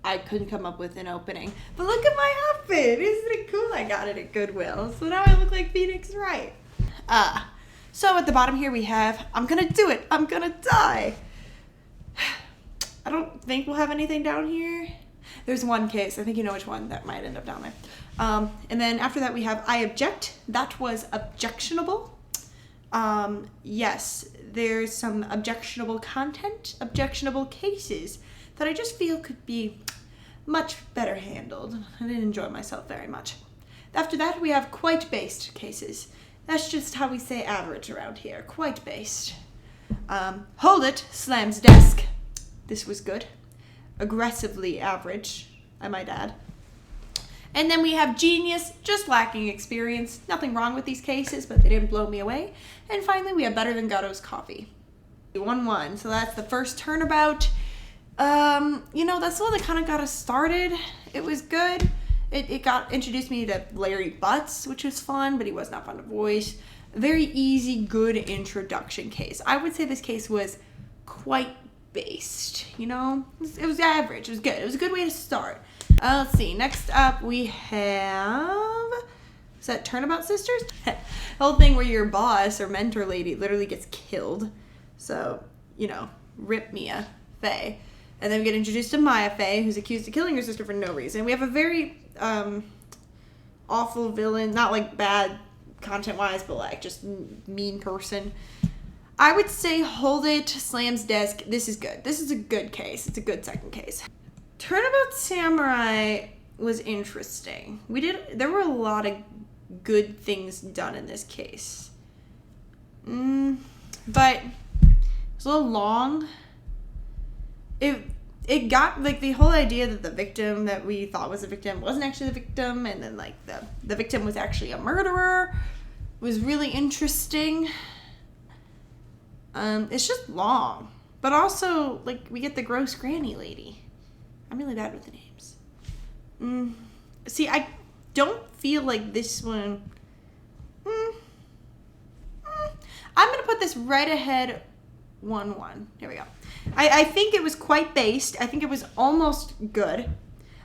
I couldn't come up with an opening. But look at my outfit. Isn't it cool? I got it at Goodwill. So now I look like Phoenix Wright. So at the bottom here we have, I'm gonna do it. I'm gonna die. I don't think we'll have anything down here. There's one case. I think you know which one that might end up down there. And then after that we have, I object. That was objectionable. Yes, there's some objectionable content, objectionable cases that I just feel could be much better handled. I didn't enjoy myself very much. After that, we have quite based cases. That's just how we say average around here. Quite based. Hold it, slams desk. This was good. Aggressively average, I might add. And then we have genius, just lacking experience. Nothing wrong with these cases, but they didn't blow me away. And finally, we have better than Gatto's coffee. 1-1. So that's the first turnabout. That's the one that kind of got us started. It was good. It got introduced me to Larry Butts, which was fun, but he was not fun to voice. A very easy, good introduction case. I would say this case was quite based, It was average. It was good. It was a good way to start. Let's see. Next up, we have... Is that Turnabout Sisters? The whole thing where your boss or mentor lady literally gets killed. So, rip Mia Fey. And then we get introduced to Maya Fey, who's accused of killing her sister for no reason. We have a very awful villain, not like bad content-wise, but like just mean person. I would say hold it, slams desk. This is good. This is a good case. It's a good second case. Turnabout Samurai was interesting. There were a lot of good things done in this case. But it was a little long. It got, like, the whole idea that the victim that we thought was a victim wasn't actually the victim, and then, like, the victim was actually a murderer, was really interesting. It's just long. But also, like, we get the gross granny lady. I'm really bad with the names. See, I don't feel like this one... I'm going to put this right ahead 1-1. Here we go. I think it was quite based. I think it was almost good.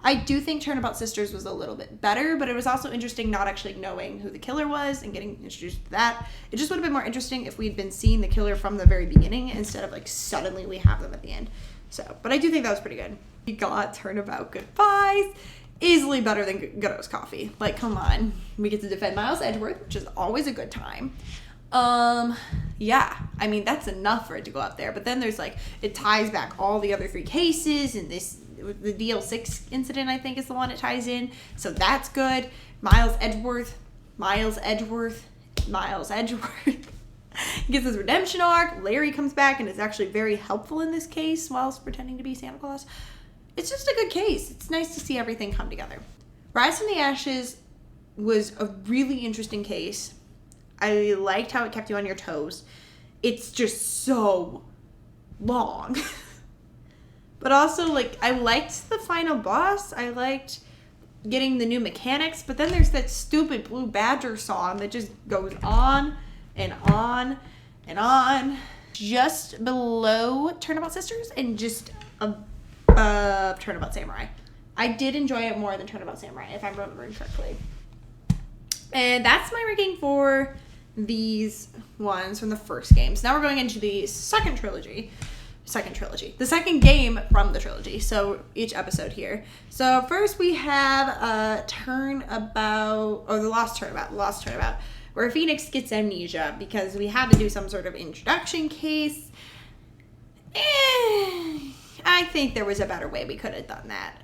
I do think Turnabout Sisters was a little bit better, but it was also interesting not actually knowing who the killer was and getting introduced to that. It just would have been more interesting if we'd been seeing the killer from the very beginning instead of, like, suddenly we have them at the end. So, but I do think that was pretty good. We got Turnabout Goodbyes. Easily better than Gatto's Coffee. Like, come on. We get to defend Miles Edgeworth, which is always a good time. Yeah, I mean, that's enough for it to go up there. But then there's, like, it ties back all the other 3 cases, and the DL6 incident, I think, is the one it ties in. So that's good. Miles Edgeworth. He gets his redemption arc. Larry comes back and is actually very helpful in this case whilst pretending to be Santa Claus. It's just a good case. It's nice to see everything come together. Rise from the Ashes was a really interesting case. I liked how it kept you on your toes. It's just so long. But also, like, I liked the final boss. I liked getting the new mechanics. But then there's that stupid Blue Badger song that just goes on and on and on. Just below Turnabout Sisters and just above Turnabout Samurai. I did enjoy it more than Turnabout Samurai, if I'm remembering correctly. And that's my ranking for these ones from the first games. Now we're going into the second trilogy. The second game from the trilogy. So each episode here. So first we have the Lost Turnabout, where Phoenix gets amnesia because we had to do some sort of introduction case. I think there was a better way we could have done that.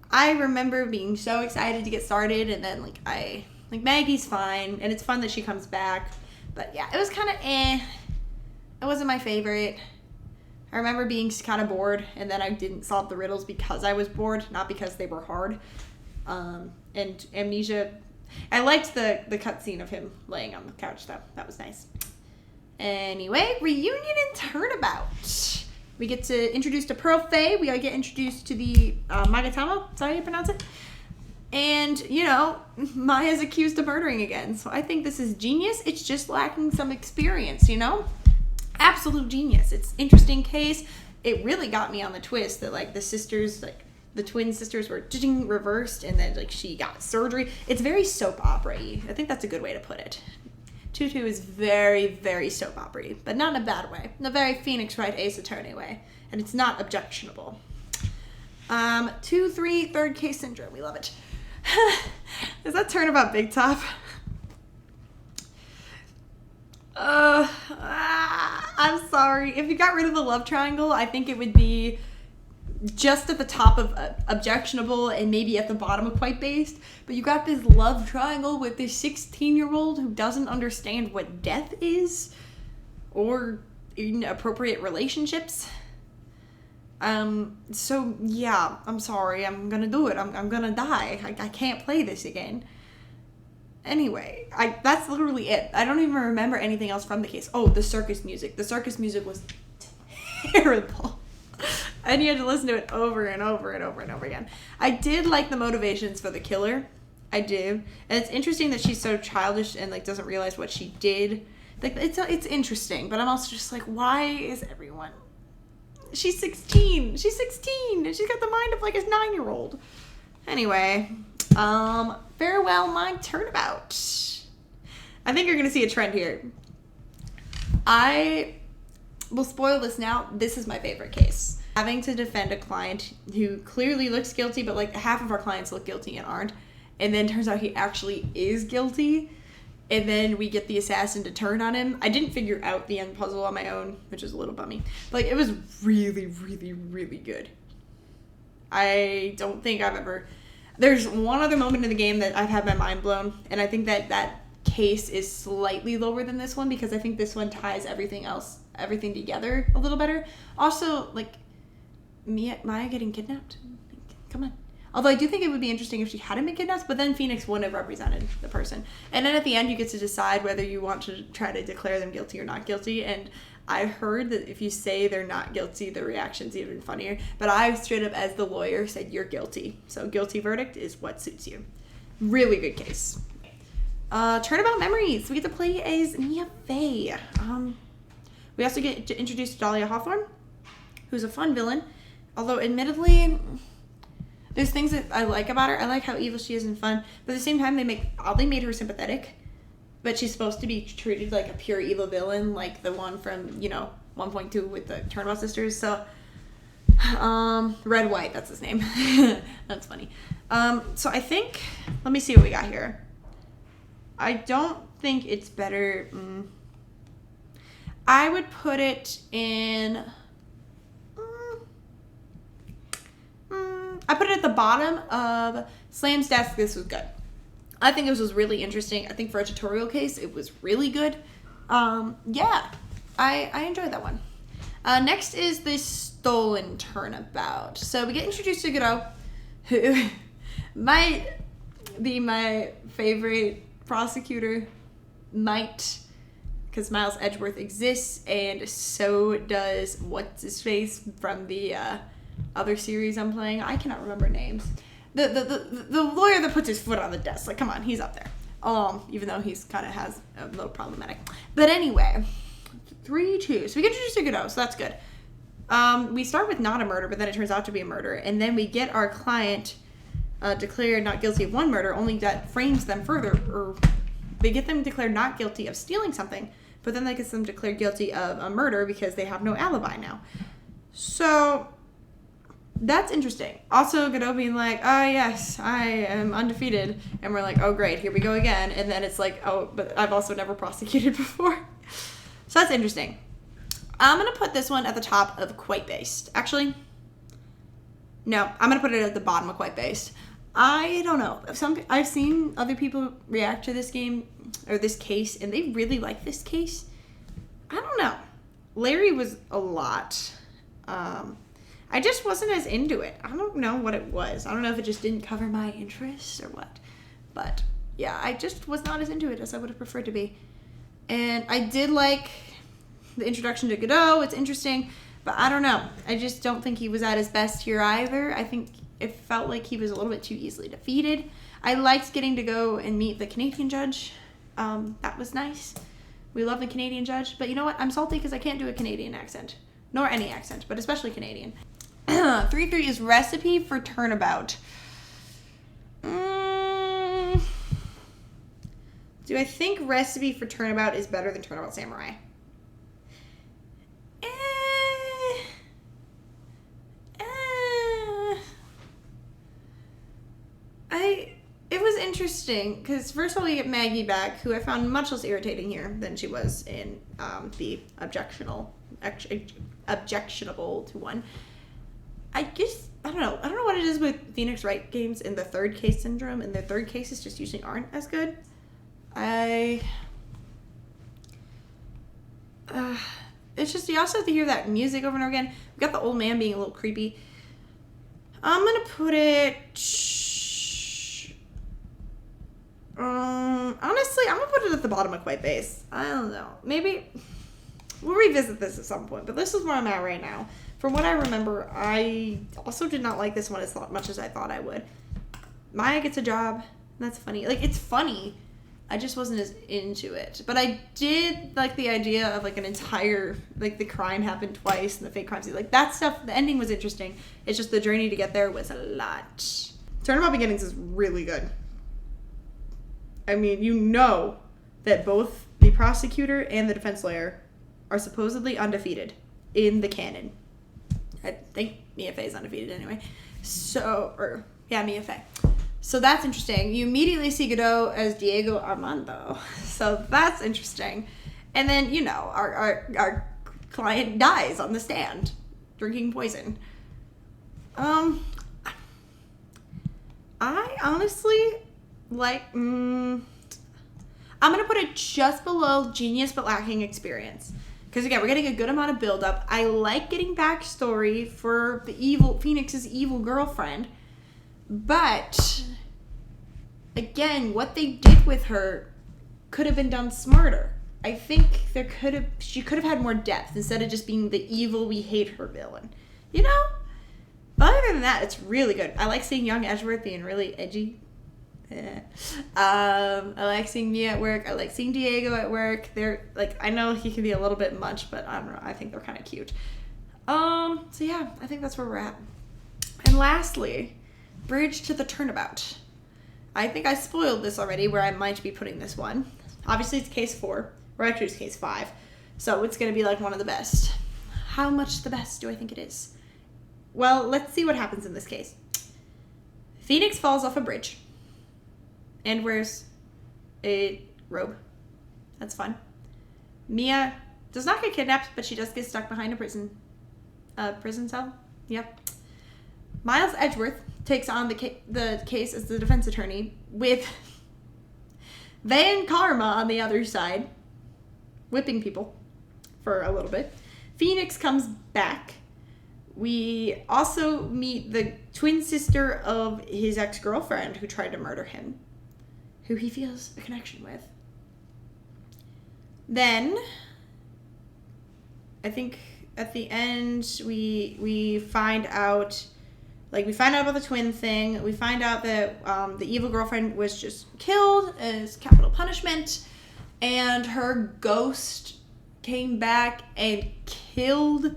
I remember being so excited to get started, and then Maggie's fine, and it's fun that she comes back. But yeah, it was kind of It wasn't my favorite. I remember being kind of bored, and then I didn't solve the riddles because I was bored, not because they were hard. And Amnesia, I liked the cutscene of him laying on the couch, though. That was nice. Anyway, Reunion and Turnabout. We get to introduce to Pearl Faye. We get introduced to the Magatama. Is that how you pronounce it? And, Maya's accused of murdering again. So I think this is genius. It's just lacking some experience, Absolute genius. It's interesting case. It really got me on the twist that, the sisters, the twin sisters were reversed, and then like she got surgery. It's very soap opera-y. I think that's a good way to put it. 2-2 is very, very soap opera-y, but not in a bad way. In a very Phoenix Wright Ace Attorney way. And it's not objectionable. 2-3, third case syndrome. We love it. Is that turnabout Big Top? I'm sorry. If you got rid of the love triangle, I think it would be just at the top of objectionable and maybe at the bottom of quite based. But you got this love triangle with this 16-year-old who doesn't understand what death is or inappropriate relationships. So yeah, I'm sorry. I'm gonna do it. I'm gonna die. I can't play this again. Anyway, that's literally it. I don't even remember anything else from the case. Oh, the circus music. The circus music was terrible. And you had to listen to it over and over and over and over again. I did like the motivations for the killer. I do. And it's interesting that she's so childish and like doesn't realize what she did. Like it's interesting, but I'm also just like, why is everyone... She's 16. She's 16 and she's got the mind of like a 9-year-old. Anyway, farewell my turnabout. I think you're going to see a trend here. I will spoil this now. This is my favorite case. Having to defend a client who clearly looks guilty, but like half of our clients look guilty and aren't. And then turns out he actually is guilty. And then we get the assassin to turn on him. I didn't figure out the end puzzle on my own, which is a little bummy. But like, it was really, really, really good. I don't think I've ever... There's one other moment in the game that I've had my mind blown. And I think that case is slightly lower than this one because I think this one ties everything together a little better. Also, like, Maya getting kidnapped? Come on. Although I do think it would be interesting if she hadn't been kidnapped, but then Phoenix wouldn't have represented the person. And then at the end, you get to decide whether you want to try to declare them guilty or not guilty. And I heard that if you say they're not guilty, the reaction's even funnier. But I straight up, as the lawyer, said you're guilty. So guilty verdict is what suits you. Really good case. Turnabout memories. We get to play as Mia Fey. We also get to introduce Dahlia Hawthorne, who's a fun villain. Although, admittedly, there's things that I like about her. I like how evil she is and fun. But at the same time, they made her sympathetic. But she's supposed to be treated like a pure evil villain, like the one from, 1.2 with the Turnabout sisters. So, Red White, that's his name. That's funny. So I think, let me see what we got here. I don't think it's better. I would put it in... I put it at the bottom of Slam's desk. This was good. I think this was really interesting. I think for a tutorial case, it was really good. Yeah, I enjoyed that one. Next is the stolen turnabout. So we get introduced to Godot, who might be my favorite prosecutor. Might, because Miles Edgeworth exists, and so does what's-his-face from the... other series I'm playing. I cannot remember names. The lawyer that puts his foot on the desk. Like, come on, he's up there. Even though he's kind of has a little problematic. But anyway, 3-2. So we get introduced to Godot, so that's good. We start with not a murder, but then it turns out to be a murder. And then we get our client declared not guilty of one murder, only that frames them further. Or they get them declared not guilty of stealing something, but then that gets them declared guilty of a murder because they have no alibi now. So... that's interesting. Also, Godot being like, oh, yes, I am undefeated. And we're like, oh, great, here we go again. And then it's like, oh, but I've also never prosecuted before. So that's interesting. I'm going to put this one at the top of Quite Based. Actually, no, I'm going to put it at the bottom of Quite Based. I don't know. I've seen other people react to this game, or this case, and they really like this case. I don't know. Larry was a lot. I just wasn't as into it. I don't know what it was. I don't know if it just didn't cover my interests or what. But, yeah, I just was not as into it as I would have preferred to be. And I did like the introduction to Godot. It's interesting. But I don't know. I just don't think he was at his best here either. I think it felt like he was a little bit too easily defeated. I liked getting to go and meet the Canadian judge. That was nice. We love the Canadian judge. But you know what? I'm salty because I can't do a Canadian accent. Nor any accent, but especially Canadian. 3-3 is Recipe for Turnabout. Do I think Recipe for Turnabout is better than Turnabout Samurai? It was interesting, because first of all, we get Maggie back, who I found much less irritating here than she was in the objectionable to one. I don't know what it is with Phoenix Wright games and the third case syndrome, and their third cases just usually aren't as good. It's just, you also have to hear that music over and over again. We got the old man being a little creepy. I'm gonna put it, honestly, I'm gonna put it at the bottom of Quite Base. I don't know, maybe we'll revisit this at some point, but this is where I'm at right now. From what I remember, I also did not like this one as much as I thought I would. Maya gets a job. That's funny. Like, it's funny. I just wasn't as into it. But I did like the idea of, like, an entire, like, the crime happened twice and the fake crime scene. Like, that stuff, the ending was interesting. It's just the journey to get there was a lot. Turnabout Beginnings is really good. I mean, you know that both the prosecutor and the defense lawyer are supposedly undefeated in the canon. I think Mia Fey's undefeated anyway. Mia Fey. So that's interesting. You immediately see Godot as Diego Armando. So that's interesting. And then, you know, our client dies on the stand, drinking poison. I honestly like, I'm going to put it just below Genius but lacking experience. Because again, we're getting a good amount of build-up. I like getting backstory for Phoenix's evil girlfriend. But, again, what they did with her could have been done smarter. I think she could have had more depth instead of just being the evil, we hate her villain. You know? But other than that, it's really good. I like seeing young Edgeworth being really edgy. I like seeing Mia at work. I like seeing Diego at work. They're like, I know he can be a little bit much, but I don't know. I think they're kind of cute. So yeah, I think that's where we're at. And lastly, Bridge to the Turnabout. I think I spoiled this already where I might be putting this one. Obviously it's case 4, or actually it's case 5. So it's going to be like one of the best. How much the best do I think it is? Well, let's see what happens in this case. Phoenix falls off a bridge and wears a robe. That's fun. Mia does not get kidnapped, but she does get stuck behind a prison cell. Yep. Miles Edgeworth takes on the case as the defense attorney with Van Karma on the other side, whipping people for a little bit. Phoenix comes back. We also meet the twin sister of his ex-girlfriend who tried to murder him, who he feels a connection with. Then, I think at the end, we find out about the twin thing. We find out that the evil girlfriend was just killed as capital punishment, and her ghost came back and killed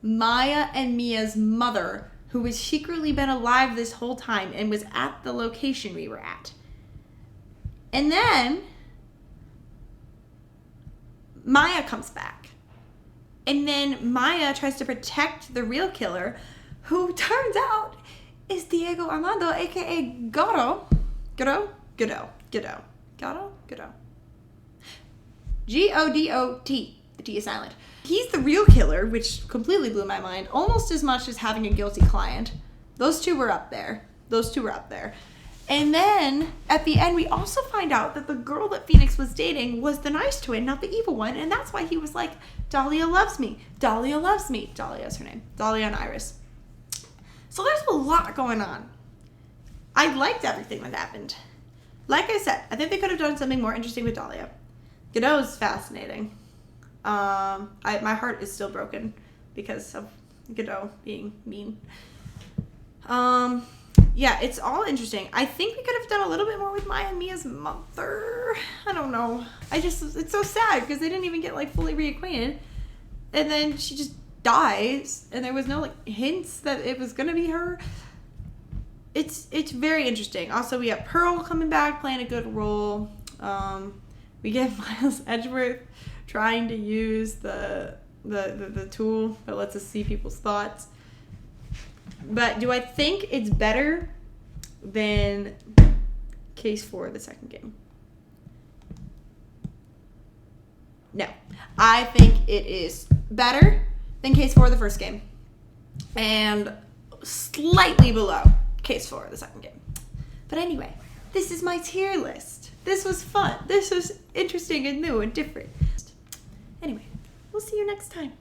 Maya and Mia's mother, who was secretly been alive this whole time and was at the location we were at. And then Maya comes back. And then Maya tries to protect the real killer, who turns out is Diego Armando, a.k.a. Godot. Godot. The T is silent. He's the real killer, which completely blew my mind, almost as much as having a guilty client. Those two were up there. And then, at the end, we also find out that the girl that Phoenix was dating was the nice twin, not the evil one, and that's why he was like, Dahlia loves me. Dahlia is her name. Dahlia and Iris. So there's a lot going on. I liked everything that happened. Like I said, I think they could have done something more interesting with Dahlia. Godot's fascinating. My heart is still broken because of Godot being mean. Yeah, it's all interesting. I think we could have done a little bit more with Maya and Mia's mother. I don't know. It's so sad because they didn't even get like fully reacquainted. And then she just dies, and there was no like hints that it was gonna be her. It's very interesting. Also, we have Pearl coming back, playing a good role. We get Miles Edgeworth trying to use the tool that lets us see people's thoughts. But do I think it's better than Case 4, the second game? No. I think it is better than Case 4, the first game. And slightly below Case 4, the second game. But anyway, this is my tier list. This was fun. This was interesting and new and different. Anyway, we'll see you next time.